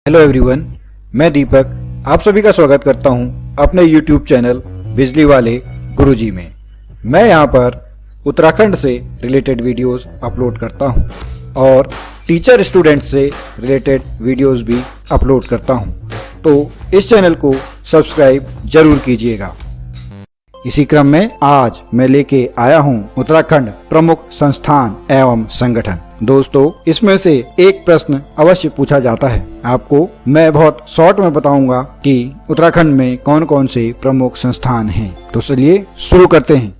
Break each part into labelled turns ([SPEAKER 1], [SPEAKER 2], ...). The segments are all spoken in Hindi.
[SPEAKER 1] हेलो एवरीवन, मैं दीपक आप सभी का स्वागत करता हूं अपने YouTube चैनल बिजली वाले गुरुजी में। मैं यहां पर उत्तराखंड से रिलेटेड वीडियोस अपलोड करता हूं और टीचर स्टूडेंट से रिलेटेड वीडियोस भी अपलोड करता हूं, तो इस चैनल को सब्सक्राइब जरूर कीजिएगा। इसी क्रम में आज मैं लेके आया हूं उत्तराखंड प्रमुख संस्थान एवं संगठन। दोस्तों, इसमें से एक प्रश्न अवश्य पूछा जाता है आपको। मैं बहुत शॉर्ट में बताऊंगा कि उत्तराखंड में कौन कौन से प्रमुख संस्थान हैं। तो चलिए शुरू करते हैं।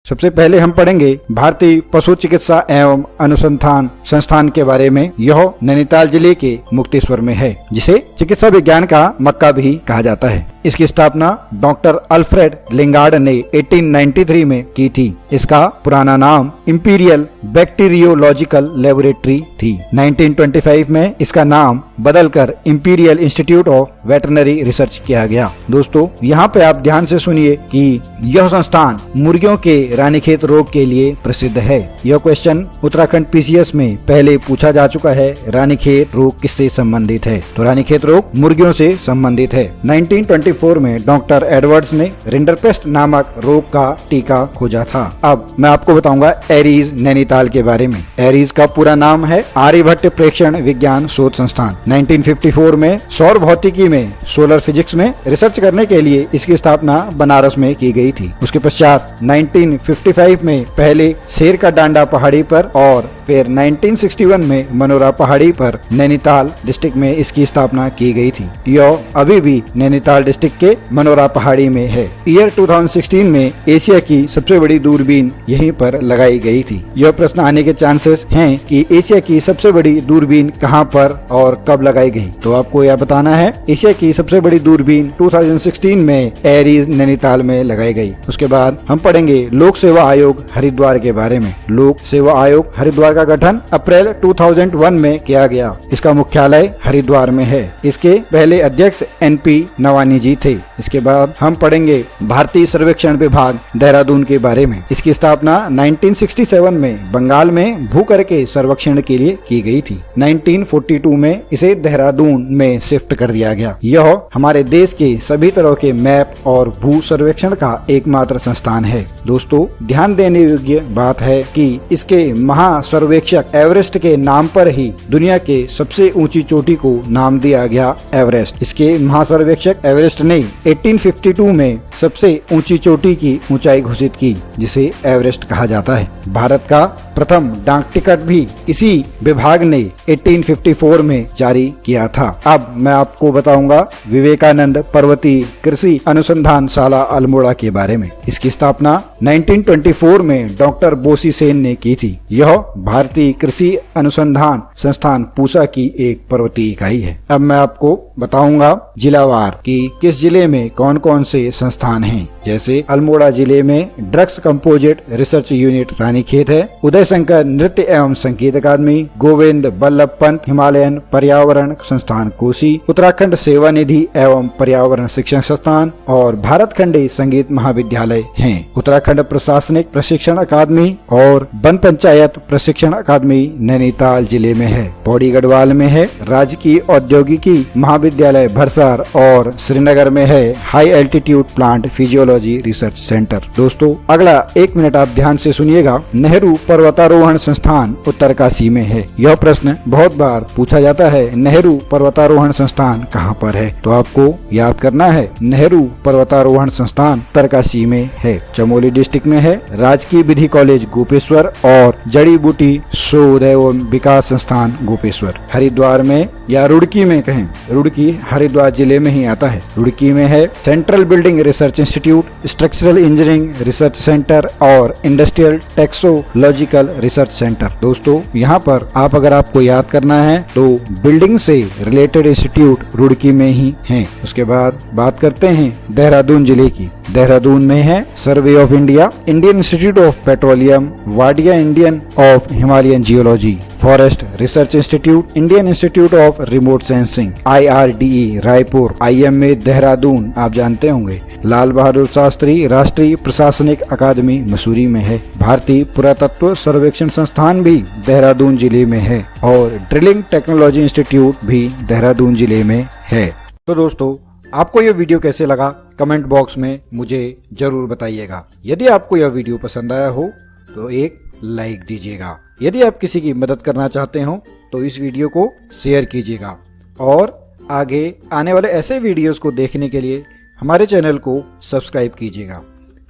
[SPEAKER 1] सबसे पहले हम पढ़ेंगे भारतीय पशु चिकित्सा एवं अनुसंधान संस्थान के बारे में। यह नैनीताल जिले के मुक्तेश्वर में है, जिसे चिकित्सा विज्ञान का मक्का भी कहा जाता है। इसकी स्थापना डॉक्टर अल्फ्रेड लिंगार्ड ने 1893 में की थी। इसका पुराना नाम इंपीरियल बैक्टीरियोलॉजिकल लेबोरेटरी थी। 1925 में इसका नाम बदलकर imperial institute of veterinary research किया गया। दोस्तों, यहाँ पे आप ध्यान से सुनिए कि यह संस्थान मुर्गियों के रानीखेत रोग के लिए प्रसिद्ध है। यह क्वेश्चन उत्तराखंड PCS में पहले पूछा जा चुका है। रानीखेत रोग किससे संबंधित है? तो रानीखेत रोग मुर्गियों से संबंधित है। 1924 में डॉक्टर एडवर्ड्स ने रिंडरपेस्ट नामक रोग का टीका खोजा था। अब मैं आपको बताऊंगा एरीज नैनीताल के बारे में। एरीज का पूरा नाम है आर्यभट्ट प्रेक्षण विज्ञान शोध संस्थान। 1954 में सौर भौतिकी में सोलर फिजिक्स में रिसर्च करने के लिए इसकी स्थापना बनारस में की गई थी। उसके पश्चात 1955 में पहले शेर का डांडा पहाड़ी पर और फिर 1961 में मनोरा पहाड़ी पर नैनीताल डिस्ट्रिक्ट में इसकी स्थापना की गई थी। यह अभी भी नैनीताल डिस्ट्रिक्ट के मनोरा पहाड़ी में है। ईयर 2016 में एशिया की सबसे बड़ी दूरबीन यहीं पर लगाई गई थी। यह प्रश्न आने के चांसेस हैं कि एशिया की सबसे बड़ी दूरबीन कहां पर और कब लगाई गई। तो आपको यह बताना है, एशिया की सबसे बड़ी दूरबीन 2016 में एरीज नैनीताल में लगाई गई। उसके बाद हम पढ़ेंगे लोक सेवा आयोग हरिद्वार के बारे में। लोक सेवा आयोग हरिद्वार का गठन अप्रैल 2001 में किया गया। इसका मुख्यालय हरिद्वार में है। इसके पहले अध्यक्ष NP नवानी जी थे। इसके बाद हम पढ़ेंगे भारतीय सर्वेक्षण विभाग देहरादून के बारे में। इसकी स्थापना 1967 में बंगाल में भूकर के सर्वेक्षण के लिए की गई थी। 1942 में इसे देहरादून में शिफ्ट कर दिया गया। यह हमारे देश के सभी तरह के मैप और भू सर्वेक्षण का एकमात्र संस्थान है। दोस्तों, ध्यान देने योग्य बात है कि इसके महासर्वेक्षक एवरेस्ट के नाम पर ही दुनिया के सबसे ऊंची चोटी को नाम दिया गया एवरेस्ट। इसके महासर्वेक्षक एवरेस्ट ने 1852 में सबसे ऊंची चोटी की ऊंचाई घोषित की, जिसे एवरेस्ट कहा जाता है। भारत का प्रथम डाक टिकट भी इसी विभाग ने 1854 में जारी किया था। अब मैं आपको बताऊंगा विवेकानंद पर्वतीय कृषि अनुसंधानशाला अल्मोड़ा के बारे में। इसकी स्थापना 1924 में डॉक्टर बोसी सेन ने की थी। यह भारतीय कृषि अनुसंधान संस्थान पूसा की एक पर्वतीय इकाई है। अब मैं आपको बताऊंगा जिलावार कि किस जिले में कौन कौन से संस्थान हैं। जैसे अल्मोड़ा जिले में drugs composite research unit Ranikhet है, उदय शंकर नृत्य एवं संगीत अकादमी, गोविंद बल्लभ पंत हिमालयन पर्यावरण संस्थान कोसी, उत्तराखंड सेवा निधि एवं पर्यावरण शिक्षण संस्थान और भारत खंडी संगीत महाविद्यालय हैं। उत्तराखंड प्रशासनिक प्रशिक्षण अकादमी और वन पंचायत प्रशिक्षण अकादमी नैनीताल जिले में है। पौड़ी गढ़वाल में है। राजकीय औद्योगिकी महाविद्यालय भरसार और श्रीनगर में है high altitude plant physiology research centre. दोस्तों, अगला 1 मिनट आप ध्यान से सुनिएगा। नेहरू पर्वतारोहण संस्थान उत्तरकाशी में है। यह प्रश्न बहुत बार पूछा जाता है, नेहरू पर्वतारोहण संस्थान कहाँ पर है? तो आपको याद करना है, नेहरू पर्वतारोहण संस्थान उत्तरकाशी में है। चमोली डिस्ट्रिक्ट में है। राजकीय विधि कॉलेज गोपेश्वर और जड़ी बूटी शोध एवं विकास संस्थान गोपेश्वर। हरिद्वार में या रुड़की में कहें, रुड़की हरिद्वार जिले में ही आता है। रुड़की में है central building research institute, structural engineering research centre और इंडस्ट्रियल टेक्सोलॉजिकल रिसर्च सेंटर। दोस्तों, यहाँ पर अगर आपको याद करना है तो बिल्डिंग से रिलेटेड इंस्टीट्यूट रुड़की में ही है। उसके बाद बात करते हैं देहरादून जिले की। देहरादून में है survey of India, Indian institute of petroleum, Wadia Indian of Himalayan geology, forest research institute, Indian institute of remote sensing, IRDE Raipur, IMA Dehradun आप जानते होंगे, लाल बहादुर शास्त्री राष्ट्रीय प्रशासनिक अकादमी मसूरी में है, भारतीय पुरातत्व सर्वेक्षण संस्थान भी देहरादून जिले में है और ड्रिलिंग टेक्नोलॉजी इंस्टीट्यूट भी देहरादून जिले में है। तो दोस्तों, आपको यह वीडियो कैसे लगा कमेंट बॉक्स में मुझे जरूर बताइएगा। यदि आपको यह वीडियो पसंद आया हो तो एक लाइक दीजिएगा। यदि आप किसी की मदद करना चाहते हो तो इस वीडियो को शेयर कीजिएगा और आगे आने वाले ऐसे वीडियोस को देखने के लिए हमारे चैनल को सब्सक्राइब कीजिएगा।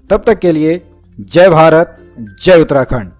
[SPEAKER 1] तब तक के लिए जय भारत, जय उत्तराखंड।